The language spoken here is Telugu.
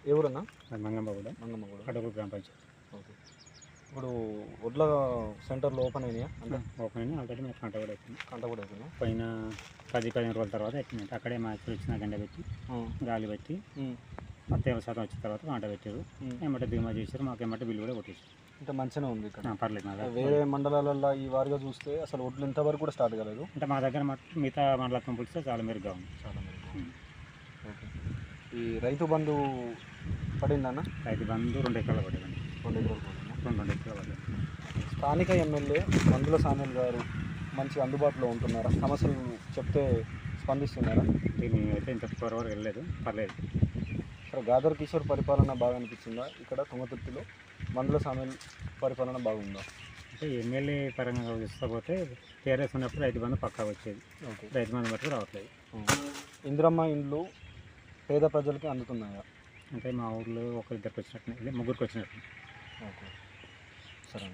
ఏ ఊరన్నా? మంగమ్మగూడ మంగమ్మగూడ. కడప గ్రామ పంచాయతీ. ఓకే. ఇప్పుడు వడ్ల సెంటర్లు ఓపెన్ అయినాయా? అంటే ఓపెన్ అయినా ఆల్రెడీ మేము కంట కూడా అవుతుంది. కంట కూడా అయిపోయినా పోయిన 10-15 రోజుల తర్వాత ఎక్కిందంటే అక్కడే మాకు వచ్చిన గంట పెట్టి గాలి పెట్టి తేమ శాతం వచ్చిన తర్వాత కాంట పెట్టారు. ఏమంటే దిగుమా చేశారు, మాకు ఏమంటే బిల్లు కూడా కొట్టేసారు. అంటే మంచిగానే ఉంది ఇక్కడ. పర్లేదు. మా దగ్గర వేరే మండలాలలో ఈ వారిగా చూస్తే అసలు వడ్లు ఇంతవరకు కూడా స్టార్ట్ కాలేదు. అంటే మా దగ్గర మిగతా మండలతో పోలిస్తే చాలా మెరుగ్గా ఉంది. చాలా మెరుగ్గా. ఓకే. ఈ రైతు బంధు పడిందన్న? రైతు బంధు 2 ఎకరాలు పడ్డదండి. 2 ఎకరాలు పడిందా? 2 ఎకరాలు పడ్డది. స్థానిక ఎమ్మెల్యే మందుల సామ్యుల్ గారు మంచి అందుబాటులో ఉంటున్నారా? సమస్యలు చెప్తే స్పందిస్తున్నారా? దీన్ని అయితే ఇంత వరకు వెళ్ళలేదు, పర్లేదు. ఇక్కడ గాదర్ కిషోర్ పరిపాలన బాగా అనిపించిందా? ఇక్కడ తుంగతుర్తిలో మందుల సామ్యుల్ పరిపాలన బాగుందా? అంటే ఎమ్మెల్యే పరంగా చూస్తే టీఆర్ఎస్ ఉన్నప్పుడు రైతు బంధు పక్కా వచ్చేది. ఓకే. రైతు బంధు బట్టి రావట్లేదు. ఇందిరమ్మ ఇండ్లు పేద ప్రజలకి అందుతున్నాయా? అంటే మా ఊర్లో 1-2 వచ్చినట్టు, 3 వచ్చినట్టు. ఓకే, సరే.